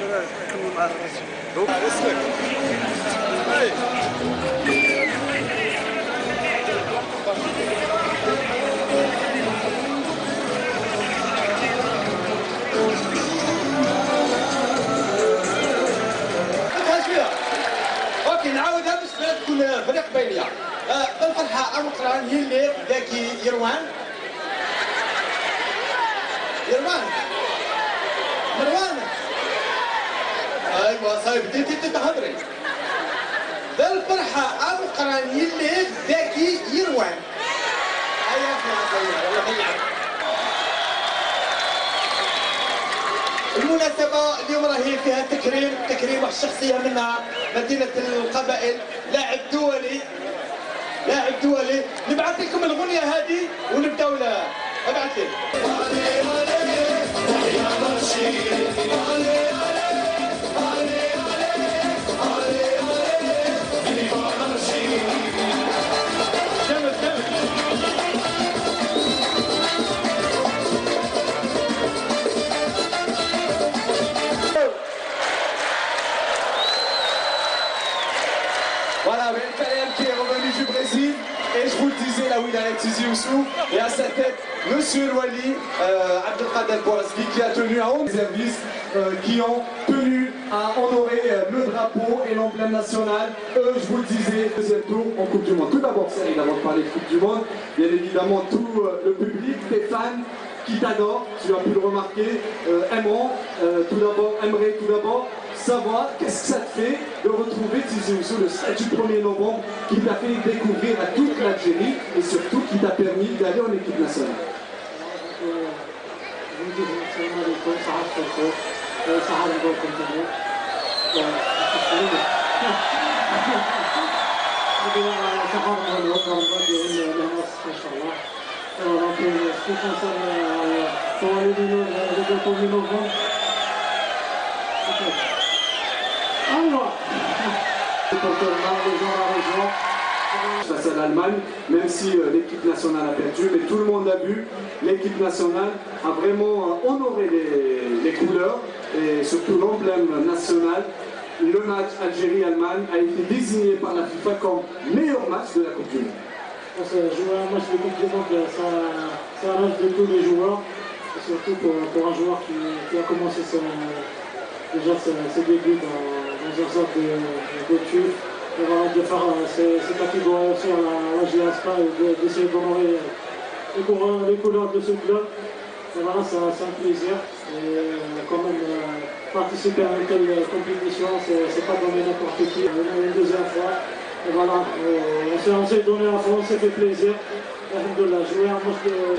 نكمل مع الرجل. اسمك؟ اوكي نعاودها باش تكون فريق بينيه. بالفرحه المقران يلي ذاكي يروان مروان. ايوا صايب بديتي تهضري. بالفرحه المقران يلي ذاكي يروان. هيا والله هيا. المناسبة اليوم راهي فيها تكريم واحد الشخصية منها مدينة القبائل، لاعب دولي. نبعث لكم الأغنية هذه ونبداو لها. ابعث لي. Voilà, Ben Kalem qui est revenu du Brésil. Et je vous le disais, la wilaya Tizi Ouzou. Et à sa tête, Monsieur Louali, Abdelkader Bouazli, qui a tenu à 11 services qui ont tenu à honorer le drapeau et l'emblème national. Eux, je vous le disais, deuxième tour en Coupe du Monde. Tout d'abord, Cyril, avant de parler de Coupe du Monde, bien évidemment tout le public, tes fans qui t'adorent, tu as pu le remarquer, aimerait tout d'abord savoir qu'est-ce que ça te fait de retrouver Tizi Ouzou le 7 du 1er novembre qui t'a fait découvrir à toute l'Algérie et surtout qui t'a permis d'aller en équipe nationale. Donc, ce qui concerne pour aller le 1er novembre, face à l'Allemagne, même si l'équipe nationale a perdu, mais tout le monde a vu, l'équipe nationale a vraiment honoré les couleurs et surtout l'emblème national. Le match Algérie-Allemagne a été désigné par la FIFA comme meilleur match de la Coupe du Monde. Jouer un match de Coupe du Monde, c'est un rêve de tous les joueurs, et surtout pour un joueur qui a commencé ses débuts dans une sorte de tube. Et voilà, de faire cette catégorisation à la GSK et d'essayer d'honorer les couleurs de ce club. Et voilà, c'est un plaisir. Et quand même, participer à une telle compétition, c'est pas donner n'importe qui. Une deuxième fois. Et voilà, on s'est donné à fond, on s'est fait plaisir. Bien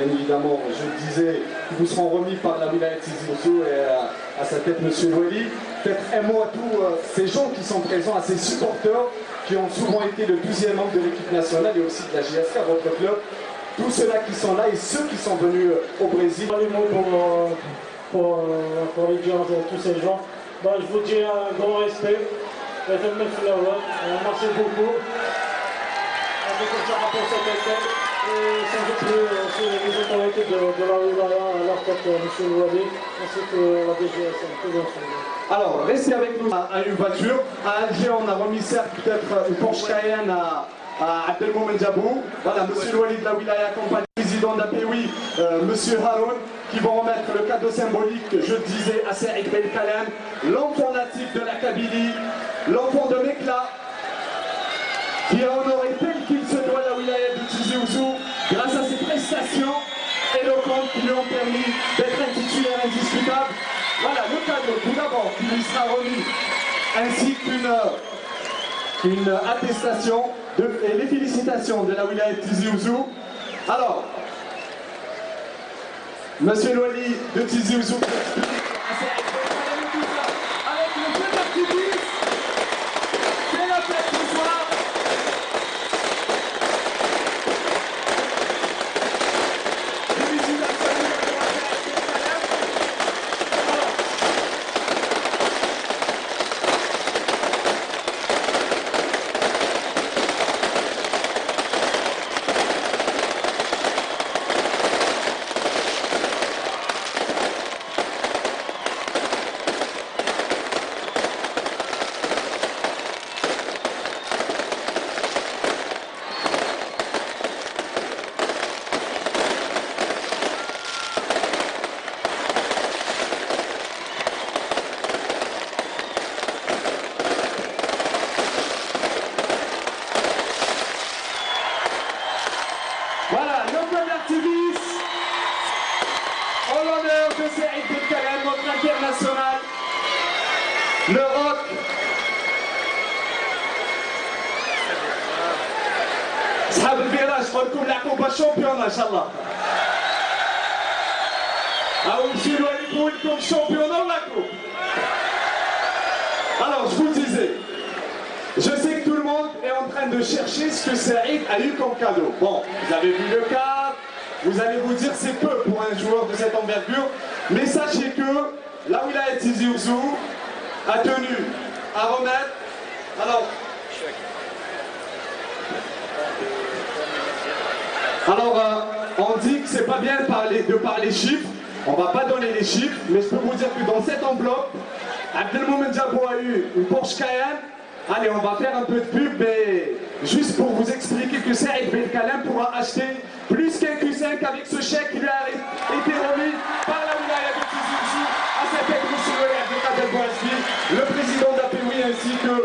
évidemment, je disais qu'ils vous seront remis par la wilaya Tizi Ouzou et à sa tête Monsieur Louali. Peut-être un mot à tous ces gens qui sont présents, à ces supporters qui ont souvent été le 12e membre de l'équipe nationale et aussi de la JSK, votre club. Tous ceux-là qui sont là et ceux qui sont venus au Brésil. Les mots pour les dire à tous ces gens. Je vous dis un grand respect. Merci beaucoup. Et sans oublier les autorités de la wilaya, à leur tête M. Louali, ainsi que la DGSN. Alors, restez avec nous à une voiture. À Alger, on a remis certes peut-être une Porsche Cayenne à Abdelmomen Djabou. Voilà, M. Louali de la wilaya accompagne le président d'APOI, M. Haroun, qui vont remettre le cadeau symbolique, je disais, à Saïd Ben Kalem, l'enfant natif de la Kabylie, l'enfant de Mekla, qui a honoré tel qu'il se doit la wilaya de Tizi Ouzou grâce à ses prestations éloquentes qui lui ont permis d'être un titulaire indiscutable. Voilà le cadeau tout d'abord qui lui sera remis, ainsi qu'une attestation et les félicitations de la wilaya de Tizi Ouzou. Alors, Monsieur Louali de Tizi Ouzou, avec le jeu d'activisme, c'est la fête ce soir. Le rock. صحاب الفيراج قولكم لعبوا بالشامبيون ان شاء الله. او نمشيو نوريكم لكم الشامبيون ولا كوب. Alors, je vous disais, je sais que tout le monde est en train de chercher ce que Saïd a eu comme cadeau. Bon, vous avez vu le cadre, vous allez vous dire c'est peu pour un joueur de cette envergure, mais sachez que la Wilaya Tizi Ouzou a tenu à remettre. Alors, on dit que c'est pas bien de parler chiffres, on va pas donner les chiffres, mais je peux vous dire que dans cette enveloppe, Abdelmomen Djabou a eu une Porsche Cayenne. Allez, on va faire un peu de pub, mais juste pour vous expliquer que Saïd Belkalem pourra acheter plus qu'un Q5 avec ce chèque qui lui a été remis par la Wilaya de Tizi Ouzou à cet être monsieur Abdelkader Bouazizi, le président d'APOUI ainsi que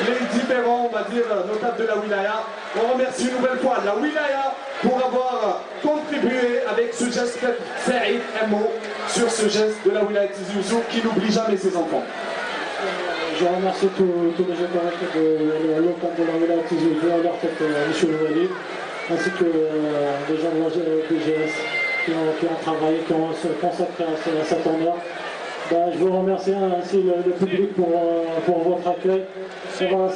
les différents, on va dire, notables de la Wilaya. On remercie une nouvelle fois la Wilaya pour avoir contribué avec ce geste Saïd MO sur ce geste de la Wilaya de Tizi Ouzou qui n'oublie jamais ses enfants. Je remercie tous les autorités de locales de la Wilaya de Tizi Ouzou, à leur tête M. Louali, ainsi que les gens de la DGS qui ont travaillé, qui ont se consacré à cet honneur. Je vous remercie ainsi le public pour votre accueil. Voilà,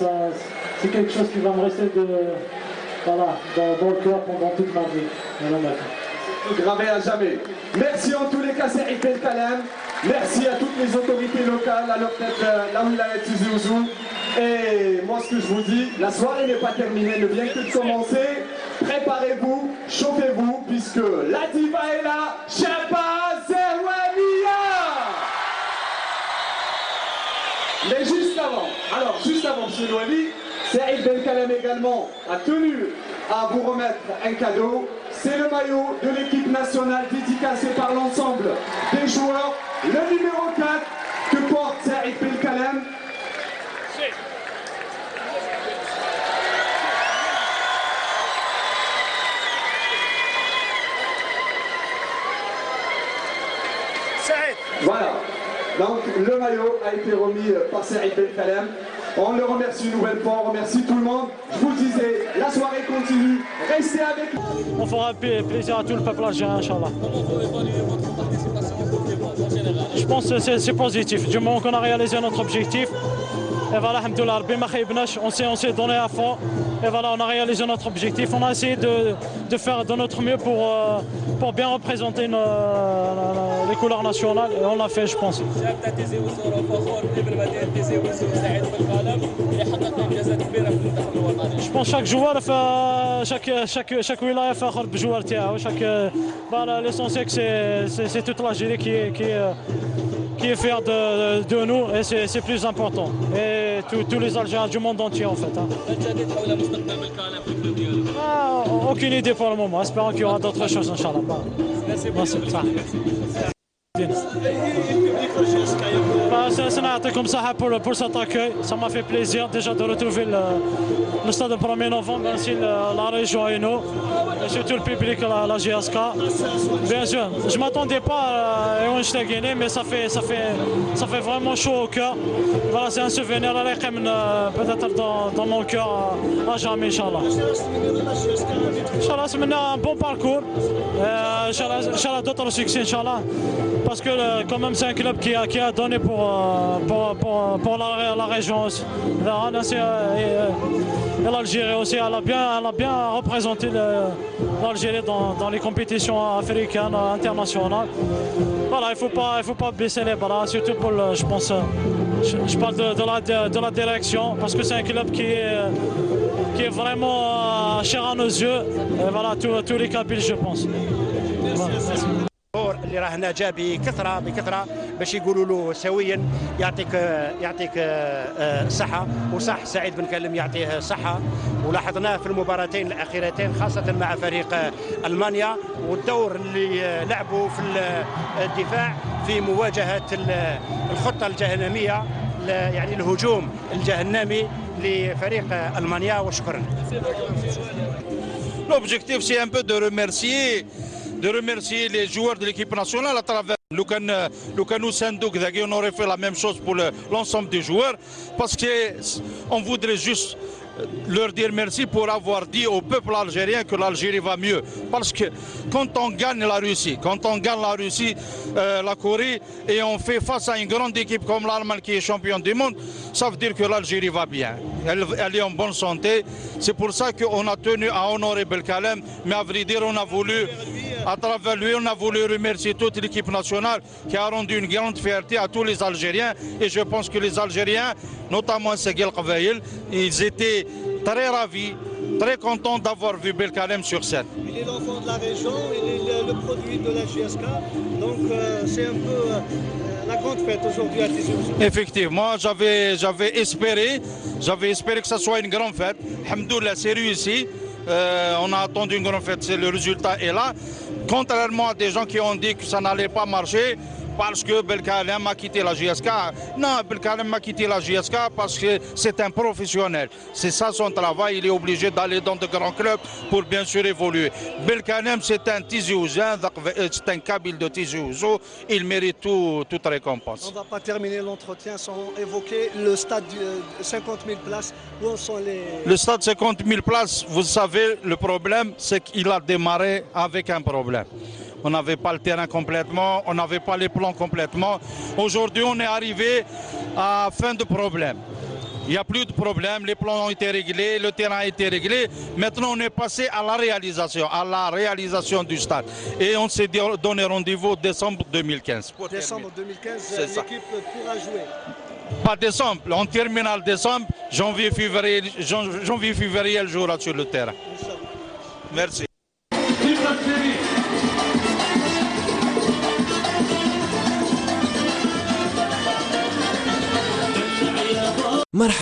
c'est quelque chose qui va me rester dans le cœur pendant toute ma vie. Gravé à jamais. Merci en tous les cas Saïd Belkalem. Merci à toutes les autorités locales, à leur tête la Wilaya de Tizi Ouzou. Et moi ce que je vous dis, la soirée n'est pas terminée, ne vient que de commencer. Préparez-vous, chauffez-vous, puisque la diva est là, Chapa Zerwania. Mais juste avant, M. Louali, Saïd Belkalem également a tenu à vous remettre un cadeau. C'est le maillot de l'équipe nationale dédicacé par l'ensemble des joueurs. Le numéro 4 que porte Saïd Belkalem. Voilà. Donc le maillot a été remis par Saïd Belkalem. On le remercie une nouvelle fois, on remercie tout le monde. Je vous le disais, la soirée continue. Restez avec nous. On fera plaisir à tout le peuple algérien, Inch'Allah. Je pense que c'est positif. Du moment qu'on a réalisé notre objectif, et voilà, alhamdoulilah, on s'est donné à fond. Et voilà, on a réalisé notre objectif. On a essayé de faire de notre mieux pour bien représenter les couleurs nationales. Et on l'a fait, je pense. Je pense que chaque joueur, chaque wilaya fait un joueur. L'essentiel, c'est toute l'Algérie qui est fière de nous. Et c'est plus important. Et tous les Algériens du monde entier, en fait. Aucune idée pour le moment. Espérons qu'il y aura d'autres choses, Inch'Allah. Merci. Comme ça pour cet accueil, ça m'a fait plaisir déjà de retrouver le stade du 1er novembre, ainsi la région et nous, et surtout le public, la GSK. Bien sûr, je ne m'attendais pas à Ewan Guinée, mais ça fait vraiment chaud au cœur. Voilà, c'est un souvenir peut-être dans mon cœur à jamais, Inch'Allah. Inch'Allah, c'est maintenant un bon parcours. Inch'Allah, d'autres succès, Inch'Allah. Parce que quand même c'est un club qui a donné pour la région aussi. Et l'Algérie aussi, elle a bien représenté l'Algérie dans les compétitions africaines, internationales. Voilà, il faut pas baisser les bras, surtout pour je pense, je parle de la direction, parce que c'est un club qui est vraiment cher à nos yeux. Et voilà, tous les Kabyles, je pense. Voilà, merci. اللي راه هنا جا بكثره باش يقولوا له سويا يعطيك صحه، وصح سعيد بن يعطيه صحه، ولاحظناه في المباراتين الاخيرتين خاصه مع فريق المانيا، والدور اللي لعبوا في الدفاع في مواجهه الخطه الجهنميه، يعني الهجوم الجهنمي لفريق المانيا. وشكرا. L'objectif c'est un peu de remercier de remercier les joueurs de l'équipe nationale à travers Lukanou Sendouk. On aurait fait la même chose pour l'ensemble des joueurs parce qu'on voudrait juste leur dire merci pour avoir dit au peuple algérien que l'Algérie va mieux. Parce que quand on gagne la Russie, la Corée, et on fait face à une grande équipe comme l'Allemagne qui est championne du monde, ça veut dire que l'Algérie va bien. Elle est en bonne santé. C'est pour ça qu'on a tenu à honorer Belkalem. Mais à vrai dire, on a voulu, à travers lui, on a voulu remercier toute l'équipe nationale qui a rendu une grande fierté à tous les Algériens. Et je pense que les Algériens, notamment Seguel Qavaïl, ils étaient très ravis, très contents d'avoir vu Belkalem sur scène. Il est l'enfant de la région, il est le produit de la JSK, donc c'est un peu la grande fête aujourd'hui à Tizi Ouzou. Effectivement, j'avais espéré que ça soit une grande fête. Alhamdoulilah, c'est réussi. On a attendu une grande fête, le résultat est là. Contrairement à des gens qui ont dit que ça n'allait pas marcher, parce que Belkalem a quitté la JSK. Non, Belkalem a quitté la JSK parce que c'est un professionnel. C'est ça son travail, il est obligé d'aller dans de grands clubs pour bien sûr évoluer. Belkalem, c'est un Tizi Ouzien, c'est un Kabyle de Tizi Ouzou, il mérite toute récompense. On ne va pas terminer l'entretien sans évoquer le stade de 50 000 places. Où en sont les... Le stade 50 000 places, vous savez, le problème, c'est qu'il a démarré avec un problème. On n'avait pas le terrain complètement, on n'avait pas les plans complètement. Aujourd'hui, on est arrivé à fin de problème. Il n'y a plus de problème, les plans ont été réglés, le terrain a été réglé. Maintenant, on est passé à la réalisation du stade. Et on s'est donné rendez-vous décembre 2015. Décembre 2015, l'équipe pourra jouer. Pas décembre, on termine en décembre, janvier, février, elle jouera sur le terrain. Merci.